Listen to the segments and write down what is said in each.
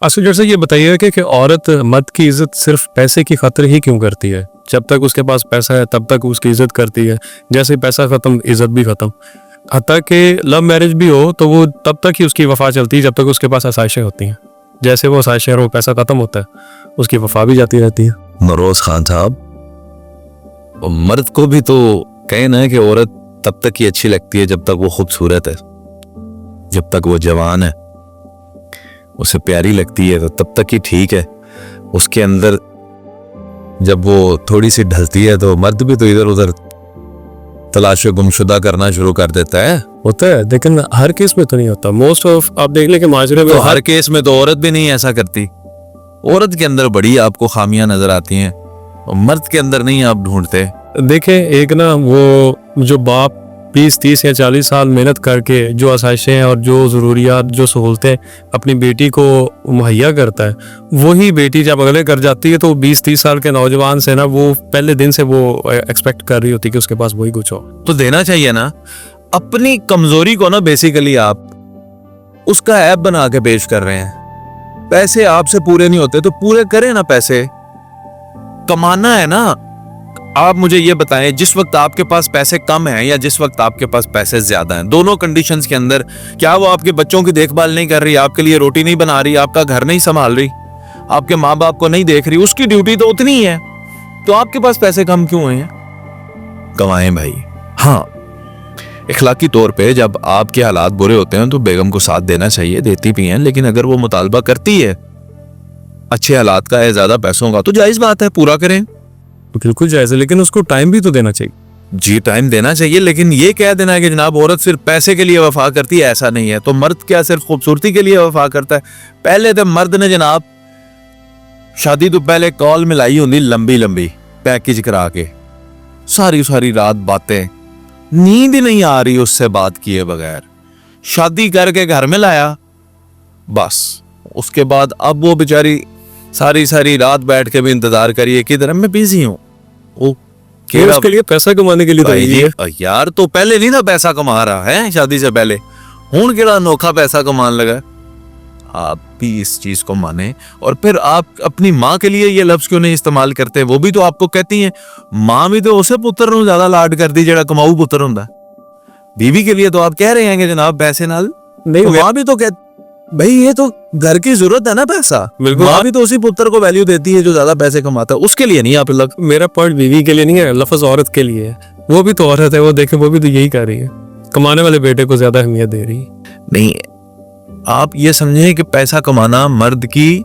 असल जैसे ये बताइए कि औरत मर्द की इज्जत सिर्फ पैसे की खातिर ही क्यों करती है? जब तक उसके पास पैसा है तब तक उसकी इज्जत करती है, जैसे ही पैसा खत्म इज्जत भी खत्म। हत्ता कि लव मैरिज भी हो तो वो तब तक ही उसकी वफा चलती है जब तक उसके पास आसाइशें होती हैं। जैसे वो आसाइशें और वो पैसा खत्म होता है उसकी वफा भी जाती रहती है। नरोज खान साहब, मर्द को भी तो कहना है कि औरत तब तक ही अच्छी लगती है जब तक वो खूबसूरत है, जब तक वो जवान है, उसे प्यारी लगती है तो तब तक ही ठीक है। उसके अंदर जब वो थोड़ी सी ढलती है तो मर्द भी तो इधर उधर तलाश गुमशुदा करना शुरू कर देता है। होता है, लेकिन हर केस में तो नहीं होता। मोस्ट ऑफ आप देख लें कि माजरे में तो हर केस में तो औरत भी नहीं ऐसा करती। औरत के अंदर बड़ी आपको खामियां नजर आती हैं और मर्द के अंदर नहीं आप ढूंढते। देखें, एक ना वो जो बाप 20-30 या 40 साल मेहनत करके जो आसाइशें हैं और जो ज़रूरियात जो सहूलतें अपनी बेटी को मुहैया करता है, वही बेटी जब अगले कर जाती है तो 20-30 साल के नौजवान से ना वो पहले दिन से वो एक्सपेक्ट कर रही होती है कि उसके पास वही कुछ हो। तो देना चाहिए ना। अपनी कमजोरी को ना बेसिकली आप उसका ऐप बना के पेश कर रहे हैं। पैसे आपसे पूरे नहीं होते तो पूरे करें ना। पैसे कमाना है ना। आप मुझे ये बताएं, जिस वक्त आपके पास पैसे कम हैं या जिस वक्त आपके पास पैसे ज्यादा हैं, दोनों कंडीशंस के अंदर क्या वो आपके बच्चों की देखभाल नहीं कर रही, आपके लिए रोटी नहीं बना रही, आपका घर नहीं संभाल रही, आपके माँ बाप को नहीं देख रही? उसकी ड्यूटी तो उतनी ही है। तो आपके पास पैसे कम क्यों हैं? कमाएं भाई। हाँ, इखलाकी तौर पे जब आपके हालात बुरे होते हैं तो बेगम को साथ देना चाहिए, देती भी हैं, लेकिन अगर वो मुतालबा करती है अच्छे हालात का है, ज्यादा पैसों का, तो जायज बात है, पूरा करें। बिल्कुल जायज़ है, लेकिन उसको टाइम भी तो देना चाहिए। जी, टाइम देना चाहिए, लेकिन ये कह देना है कि जनाब औरत सिर्फ पैसे के लिए वफा करती है, ऐसा नहीं है। तो मर्द क्या सिर्फ खूबसूरती के लिए वफा करता है? पहले तो मर्द ने जनाब शादी तो पहले कॉल मिलाई होंगी लंबी लंबी पैकेज करा के, सारी सारी रात बातें, नींद नहीं आ रही उससे बात किए बगैर, शादी करके घर में लाया, बस उसके बाद अब वो बेचारी सारी सारी रात बैठ के भी इंतजार करिए किधर मैं बिजी हूँ। उसके लिए पैसा कमाने के लिए तो ये यार तो पहले नहीं ना पैसा कमा रहा है शादी से पहले, हूं केड़ा अनोखा पैसा कमान लगा। आप भी इस चीज को माने। और फिर आप अपनी माँ के लिए ये लफ्ज क्यों नहीं इस्तेमाल करते? वो भी तो आपको कहती हैं, माँ भी तो उसे पुत्र नूं ज्यादा लाड करती जेड़ा कमाऊ पुत्र हुंदा। बीवी के लिए तो आप कह रहे हैं कि जनाब पैसे नाल नहीं, तो माँ भी तो कह भाई ये तो घर की जरूरत है ना पैसा। बिल्कुल, माँ भी तो उसी पुत्र को वैल्यू देती है जो ज्यादा पैसे कमाता है, उसके लिए नहीं। आप लग मेरा पॉइंट बीवी के लिए नहीं है, लफ्ज औरत के लिए है। वो भी तो औरत है, वो देखे वो भी तो यही कर रही है, कमाने वाले बेटे को ज्यादा अहमियत दे रही है। नहीं, आप ये समझें कि पैसा कमाना मर्द की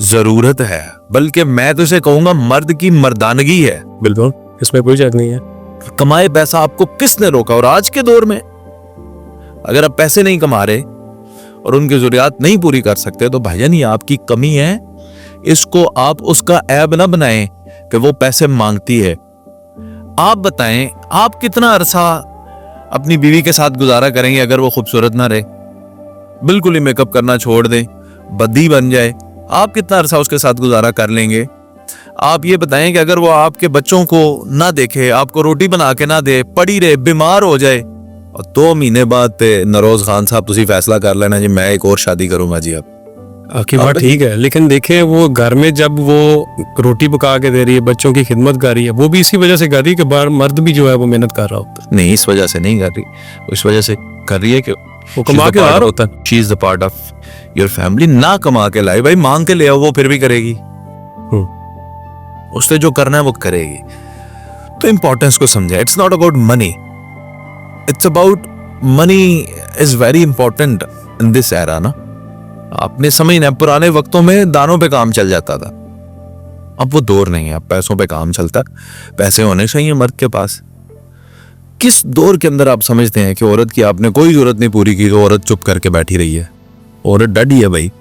जरूरत है, बल्कि मैं तो इसे कहूंगा मर्द की मर्दानगी है। बिल्कुल, इसमें कोई शक नहीं है। कमाए पैसा आपको किसने रोका? और आज के दौर में अगर आप पैसे नहीं कमा रहे और उनकी जरूरियात नहीं पूरी कर सकते तो भाईजान ये आपकी कमी है। इसको आप उसका ऐब ना बनाएं कि वो पैसे मांगती है। आप बताएं, आप कितना अरसा अपनी बीवी के साथ गुजारा करेंगे अगर वो खूबसूरत ना रहे, बिल्कुल ही मेकअप करना छोड़ दें, बद्दी बन जाए? आप कितना अरसा उसके साथ गुजारा कर लेंगे? आप ये बताएं कि अगर वो आपके बच्चों को ना देखे, आपको रोटी बना के ना दे, पड़ी रहे, बीमार हो जाए, और 2 महीने बाद नरोज खान साहब तुसी फैसला कर लेना जी मैं एक और शादी करूंगा जी। आपकी बात ठीक है, लेकिन देखे वो घर में जब वो रोटी पका के दे रही है, बच्चों की खिदमत कर रही है, वो भी इसी वजह से कर रही है कि बाहर मर्द भी जो है वो मेहनत कर रहा होता है। नहीं, इस वजह से नहीं कर रही, इस वजह से कर रही है कि वो कमा के ला रहा होता है। She is the part of your family. ना कमा के लाए भाई, मांग के ले आओ, वो फिर भी करेगी। उससे जो करना है वो करेगी। तो इंपॉर्टेंस को समझे। It's not about money, it's about money is very important in this era ना। आपने समझ ना, पुराने वक्तों में दानों पे काम चल जाता था, अब वो दौर नहीं है, अब पैसों पे काम चलता। पैसे होने चाहिए मर्द के पास। किस दौर के अंदर आप समझते हैं कि औरत की आपने कोई जरूरत नहीं पूरी की तो औरत चुप करके बैठी रही है? औरत डटी है भाई।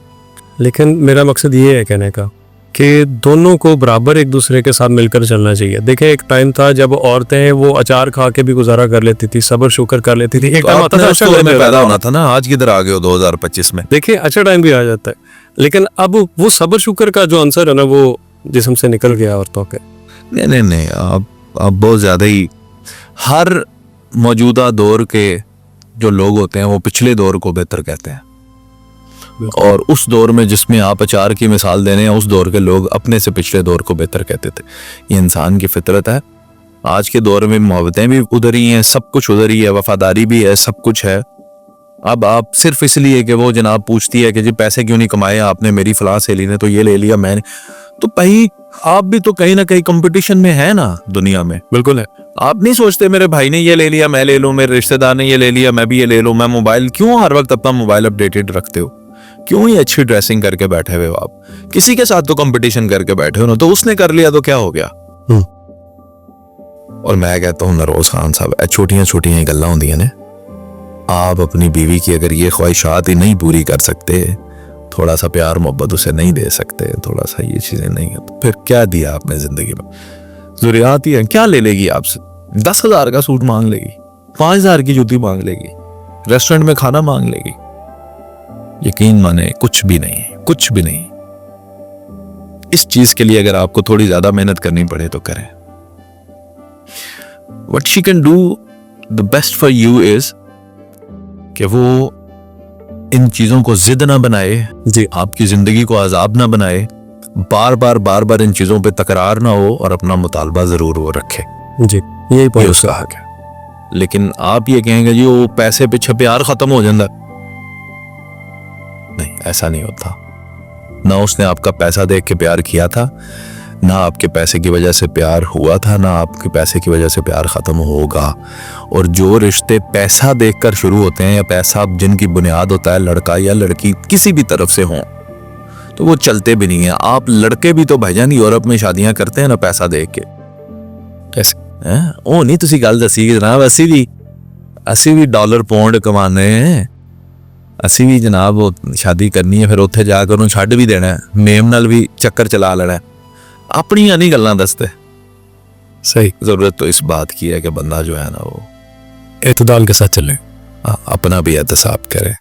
लेकिन मेरा मकसद ये है कहने का कि दोनों को बराबर एक दूसरे के साथ मिलकर चलना चाहिए। देखें, एक टाइम था जब औरतें वो अचार खा के भी गुजारा कर लेती थी, सब्र शुक्र कर लेती थी। एक टाइम आता था उसमें पैदा होना था ना। आज किधर आ गए हो 2025 में? देखिए, अच्छा टाइम भी आ जाता है, लेकिन अब वो सब्र शुक्र का जो आंसर है ना वो जिस्म से निकल गया औरतों के। नहीं, अब बहुत ज्यादा ही हर मौजूदा दौर के जो लोग होते हैं वो पिछले दौर को बेहतर कहते हैं। और उस दौर में जिसमें आप अचार की मिसाल दे रहे हैं, उस दौर के लोग अपने से पिछले दौर को बेहतर कहते थे। ये इंसान की फितरत है। आज के दौर में मोहब्बतें भी उधर ही हैं, सब कुछ उधर ही है, वफादारी भी है, सब कुछ है। अब आप सिर्फ इसलिए कि वो जनाब पूछती है कि जी पैसे क्यों नहीं कमाए आपने, मेरी फलां सहेली ने तो ये ले लिया, मैंने तो भाई आप भी तो कहीं ना कहीं कंपटीशन में है ना दुनिया में। बिल्कुल है। आप नहीं सोचते मेरे भाई ने ये ले लिया मैं ले लूं, मेरे रिश्तेदार ने ये ले लिया मैं भी ये ले लूं, मैं मोबाइल क्यों हर वक्त अपना मोबाइल अपडेटेड रखते हो, क्यों ही अच्छी ड्रेसिंग करके बैठे हुए हो आप, किसी के साथ तो कंपटीशन करके बैठे हो ना, तो उसने कर लिया तो क्या हो गया। और मैं कहता हूं नरोज खान साहब, छोटियां छोटियां गल्लां होंदियां ने, आप अपनी बीवी की अगर ये ख्वाहिशात ही नहीं पूरी कर सकते, थोड़ा सा प्यार मोहब्बत उसे नहीं दे सकते, थोड़ा सा ये चीजें नहीं है, तो फिर क्या दिया आपने जिंदगी में। जरूरियात ही है, क्या ले लेगी आपसे, 10,000 का सूट मांग लेगी, 5,000 की जूती मांग लेगी, रेस्टोरेंट में खाना मांग लेगी। यकीन माने कुछ भी नहीं, कुछ भी नहीं। इस चीज के लिए अगर आपको थोड़ी ज्यादा मेहनत करनी पड़े तो करें। What she can do the best for you is कि वो इन चीजों को जिद ना बनाए, जी आपकी जिंदगी को अजाब ना बनाए, बार बार इन चीजों पे तकरार ना हो, और अपना मुतालबा जरूर वो रखे। जी, यही ये पॉइंट उसका हक है। लेकिन आप ये कहेंगे जी वो पैसे पीछे प्यार खत्म हो जाता, नहीं, ऐसा नहीं होता। ना उसने आपका पैसा देख के प्यार किया था, ना आपके पैसे की वजह से प्यार हुआ था, ना आपके पैसे की वजह से प्यार खत्म होगा। और जो रिश्ते पैसा देखकर शुरू होते हैं, या पैसा जिनकी बुनियाद होता है लड़का या लड़की किसी भी तरफ से हों, तो वो चलते भी नहीं है। आप लड़के भी तो भाईजान यूरोप में शादियां करते हैं ना पैसा देख के, कैसे। ਉਹ ਨਹੀਂ ਤੁਸੀਂ ਗੱਲ ਦੱਸੀ ਜਨਾਬ, ਅਸੀਂ ਵੀ ਡਾਲਰ ਪੌਂਡ ਕਮਾਣੇ हैं, ਅਸੀਂ ਵੀ जनाब ਉਹ शादी करनी है, फिर ਉੱਥੇ ਜਾ ਕੇ ਉਹਨੂੰ ਛੱਡ ਵੀ ਦੇਣਾ, ਮੇਮ ਨਾਲ ਵੀ ਚੱਕਰ ਚਲਾ ਲੈਣਾ, ਆਪਣੀਆਂ नहीं ਗੱਲਾਂ ਦੱਸਦੇ। सही, जरूरत तो इस बात की है कि बंदा जो है ना वो एतदाल के साथ चले। अपना भी एहतसाब करे।